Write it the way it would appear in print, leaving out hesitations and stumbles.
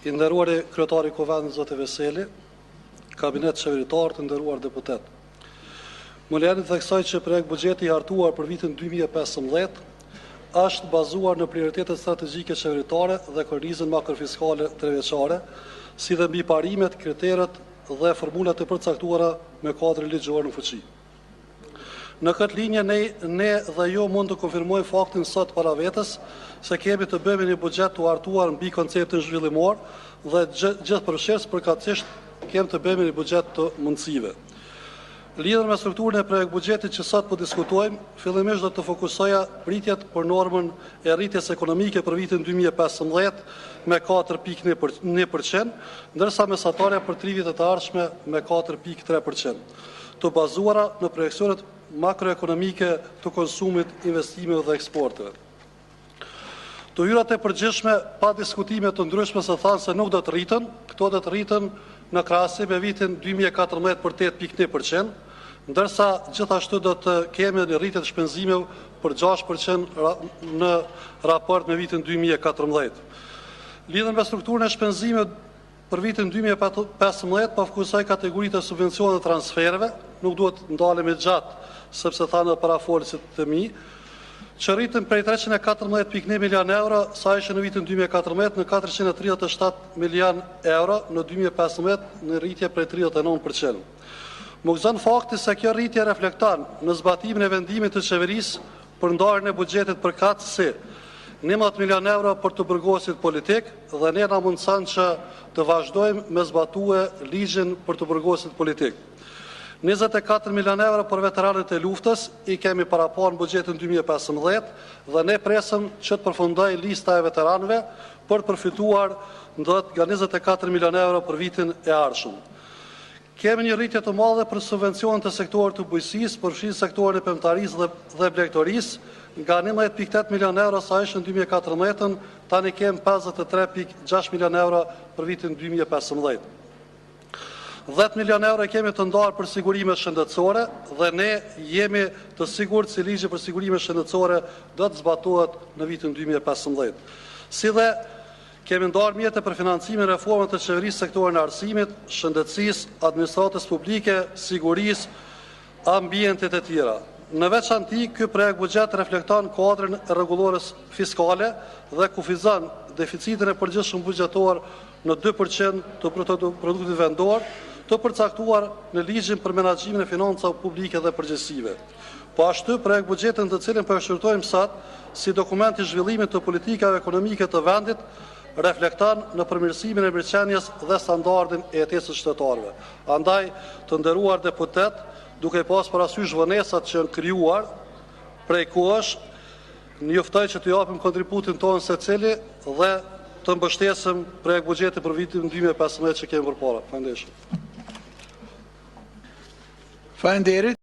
I nderuari kryetari i Kuvendit zoti Veseli, kabinet qeveritar, të nderuar deputet. Më lejoni të theksoj që projekt buxheti i hartuar për vitin 2015 është bazuar në prioritetet strategjike qeveritare dhe kornizën makrofiskale treveçare, si dhe mbi parimet, kriteret dhe formulat e përcaktuara me kuadrin ligjor në fuqi. Në këtë linje ne dhe jo mund të konfirmojmë faktin sot para vetës se kemi të bëjmë një buxhet të hartuar mbi konceptin zhvillimor dhe gjithëpërfshirës përkatësisht kemi të bëjmë një buxhet të mundësive. Lidhur me strukturën e projekt buxhetit që sot po diskutojmë, fillimisht do të fokusoja pritjet për normën e rritjes ekonomike për vitin 2015 me 4.1%, ndërsa mesatarja për 3 vitet e ardhshme me 4.3%, të bazuara në projekcionet makroekonomike të konsumit, investimeve dhe eksporteve. Të hyrat e përgjithshme pa diskutime të ndryshme se thanë se nuk do të rritën, këto do të rritën në krahasim me vitin 2014 për 8.1%, ndërsa gjithashtu do të kemi një rritje të shpenzimeve për 6% në raport me vitin 2014. Lidhur me strukturën e shpenzimeve për vitin 2015, po fokusoj kategoritë e subvencioneve dhe transfereve, nuk duhet ndalemi gjatë sepse thanë parafolësit të mi, që rritën prej 314.1 milion euro, sa ishe në vitin 2014 në 437 milion euro në 2015 në rritje prej 39%. Më gëzon fakti se kjo rritje reflekton në zbatimin e vendimit të qeverisë për ndarjen e buxhetit përkatësi 11 milion euro për të burgosit politik dhe ne na mundson që të vazhdojmë me zbatue ligjin për të burgosit politik. 24 milion euro për veteranët e luftës i kemi parapar në buxhetin 2015 dhe ne presëm që të përfundoj lista e veteranëve për të përfituar nga 24 milion euro për vitin e ardhshëm. Kemi një rritje të madhe për subvencionet të sektorit të bujqësisë, përfshin sektorin e pemëtarisë dhe blegtorisë, nga 11.8 milion euro sa ishte në 2014, tani kemi 53.6 milion euro për vitin 2015. 10 milion euro kemi të ndarë për sigurime shëndetësore dhe ne jemi të sigurt se ligji për sigurime shëndetësore do të zbatohet në vitin 2015. Si dhe kemi ndarë mjete për financimin e reformave të qeverisë sektorin e arsimit, shëndetësisë, administratës publike, sigurisë, ambientit e tjera. Në veçanti, ky projekt buxhet reflekton kuadrin e rregullores fiskale dhe kufizon deficitin e përgjithshëm buxhetor në 2% të produktit vendor, të përcaktuar në ligjin për menaxhimin e financave publike dhe përgjegjësive. Po ashtu, projekt buxhetin të cilin po e shqyrtojmë sot si dokument i zhvillimit të politikave ekonomike të vendit, reflekton në përmirësimin e mirëqenies dhe standardin e jetesës shtetërorëve. Andaj, të nderuar deputet, duke pas parasysh vonesat që janë krijuar prej kohësh, njoftoj që të japim kontributin tonë secili dhe të mbështesim projekt buxheti për vitin 2015 që kemi përpara. Faleminderit. Faleminderit.